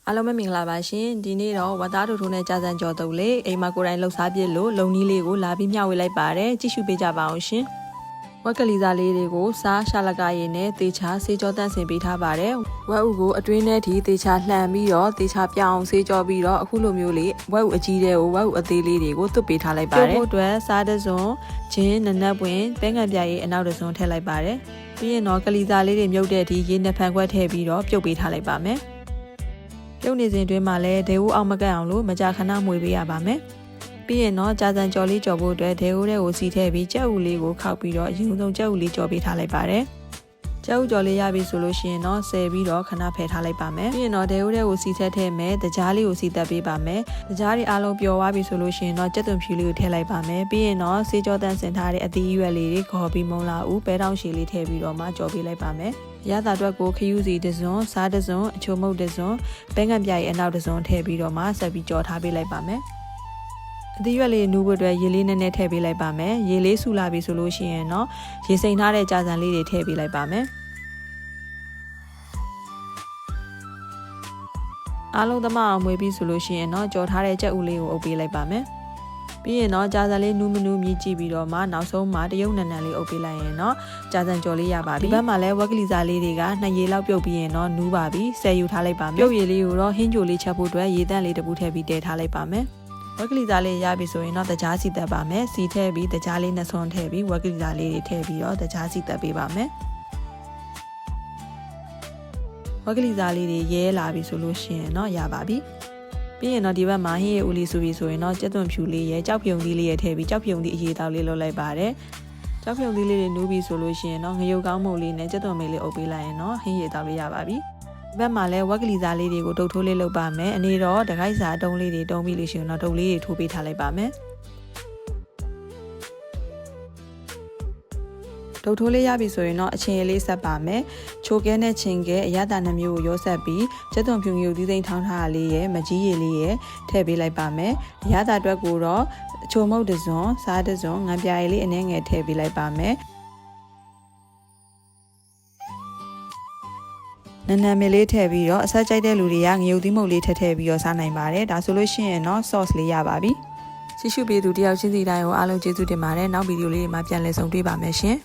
အားလုံးပဲမင်္ဂလာပါရှင်ဒီနေ့တော့ဝတ်သားထိုးထိုးနဲ့ကြာစံကြော်တုပ်လေးအိမ်မှာကိုယ်တိုင်လှုပ်ရှားပြစ်လို့လုံနီးလေးကိုလာပြီးမျှဝေလိုက်ပါတယ်ကြည့်ရှုပေးကြပါအောင်ရှင်ဝက်ကလေးစားလေးတွေကိုစားရှာလကရည်နဲ့တေချာဆေးကြောတန့်ဆင်ပေးထားပါတယ်ဝက်ဥကိုအတွင်းထဲထိတေချာလှန်ပြီးတော့တေချာပြောင်းဆေးကြောပြီးတော့အခုလိုမျိုးလေးဝက်ဥအကြီးတဲ့ကိုဝက်ဥအသေးလေးတွေကိုသွတ်ပေးထားလိုက်ပါတယ်ပြုတ်ဖို့အတွက်စားတစွန်းချင်းနနက်ပွင့်ပဲငံပြားရည်အနောက်တစွန်းထည့်လိုက်ပါတယ်ပြီးရင်တော့ကလေးစားလေးတွေမြုပ်တဲ့အထိရေနှစ်ဖန်ခွက်ထည့်ပြီးတော့ပြုတ်ပေးထားလိုက်ပါမယ်ပြုတ်နေစဉ်အတွင်းမှာလည်းဒေဦးအောင်မကန့်အောင်လို့မကြာခဏမှွေပေးရပါမယ်။ပြီးရင်တော့ကြာစံကြော်လေးကြော်ဖို့အတွက်ဒေဦးတဲ့ကိုစီထည့်ပြီးကြက်ဥလေးကိုခောက်ပြီးတော့အရင်ဆုံးကြက်ဥလေးကြော်ပေးထားလိုက်ပါတယ်။ကြက်ဥကြော်လေးရပြီဆိုလို့ရှိရင်တော့ဆယ်ပြီးတော့ခဏဖယ်ထားလိုက်ပါမယ်။ပြီးရင်တော့ဒေဦးတဲ့ကိုစီထည့်မယ်တကြားလေးကိုစီတက်ပေးပါမယ်။တကြားတွေအားလုံးပျော်သွားပြီဆိုလို့ရှိရင်တော့ကြက်သွန်ဖြူလေးကိုထည့်လိုက်ပါမယ်။ပြီးရင်တော့ဆေးကြောတန့်စင်ထားတဲ့အသီးရွက်လေးတွေခေါ်ပြီးမုံလာဦးပဲတောင်းရှည်လေးထည့်ပြီးတော့မှကြော်ပေးလိုက်ပါမယ်။ရတာအတွက်ကိုခယူးစီတစွန်းစားတစွန်းအချိုမုတ်တစွန်းပဲငံပြားရဲ့အနောက်တစွန်းထည့်ပြီးတော့မှဆက်ပြီးကြော်ထားပေးလိုက်ပါမယ်အသီးရွက်လေးနူးဖို့အတွက်ရေလေးနည်းနည်းထည့်ပေးလိုက်ပါမယ်ရေလေးဆူလာပြီဆိုလို့ရှိရင်တော့ရေစိမ်ထားတဲ့ကြာစံလေးတွေထည့်ပေးလိုက်ပါမယ်အားလုံးသမအောင်မွေးပြီးဆိုလို့ရှိရင်တော့ကြော်ထားတဲ့ကြက်ဥလေးကိုအုပ်ပေးလိုက်ပါမယ်ပြီးရင်တော့ကြာစံလေးနူးမနူးမြည်ကြည့်ပြီးတော့မှနောက်ဆုံးမှာတရုတ်နန်နန်လေးအုပ်ပေးလိုက်ရင်တော့ကြာစံကြော်လေးရပါပြီဒီဘက်မှာလည်းဝက်ကလီစာလေးတွေက2ရေလောက်ပြုတ်ပြီးရင်တော့နူးပါပြီဆယ်ယူထားလိုက်ပါမယ်ပြုတ်ရေလေးကိုတော့ဟင်းကြိုလေးချက်ဖို့အတွက်ရေတန့်လေးတစ်ပူထည့်ပြီးတည်ထားလိုက်ပါမယ်ဝက်ကလီစာလေးရပြီဆိုရင်တော့တကြားစီတက်ပါမယ်စီထည့်ပြီးတကြားလေးနှစ်ဆွန်းထည့်ပြီးဝက်ကလီစာလေးတွေထည့်ပြီးတော့တကြားစီတက်ပေးပါမယ်ဝက်ကလီစာလေးတွေရဲလာပြီဆိုလို့ရှိရင်တော့ရပါပြီပြီးရင်တော့ဒီဘက်မှာဟင်းရည်ဦးလေးဆိုပြီးဆိုရင်တော့ကြက်သွန်ဖြူလေးရဲ့ကြောက်ဖြုံသီးလေးရဲ့ထည့်ပြီးကြောက်ဖြုံသီးအရေးတောက်လေးလုပ်လိုက်ပါတယ်ကြောက်ဖြုံသီးလေးတွေနူးပြီးဆိုလို့ရှိရင်တော့ငရုတ်ကောင်းမုတ်လေးနဲ့ကြက်သွန်မေးလေးအုပ်ပေးလိုက်ရင်တော့ဟင်းရည်တောက်လေးရပါပြီဒီဘက်မှာလည်းဝက်ကလီစာလေးတွေကိုတုပ်ထိုးလေးလုပ်ပါမယ်အနေတော့တခိုက်စာတုံးလေးတွေတုံးပြီးလို့ရှိရင်တော့တုပ်လေးတွေထိုးပေးထားလိုက်ပါမယ်ဒုတ်ထိုးလေးရပြီဆိုရင်တော့အချင်းလေးဆက်ပါမယ်ချိုကဲနဲ့ချင်းကဲအရသာနှမျိုးကိုရောဆက်ပြီးကျက်သွန်ဖြူငရုတ်သီးသိမ်းထောင်းထားတာလေးရဲ့မကြီးရည်လေးရဲ့ထည့်ပေးလိုက်ပါမယ်အရသာအတွက်ကိုတော့အချိုမုတ်တစွန်းစားတစွန်းငံပြားရည်လေးအနည်းငယ်ထည့်ပေးလိုက်ပါမယ်နန်းနန်းမလေးထည့်ပြီးတော့အဆက်ကြိုက်တဲ့လူတွေကငရုတ်သီးမုတ်လေးထည့်ပြီးတော့စားနိုင်ပါတယ်ဒါဆိုလို့ရှိရင်တော့ sauce လေးရပါပြီကြည့်ရှုပေးသူတယောက်ချင်းစီတိုင်းကိုအားလုံးကျေးဇူးတင်ပါတယ်နောက်ဗီဒီယိုလေးတွေမှာပြန်လည်ဆုံတွေ့ပါမယ်ရှင်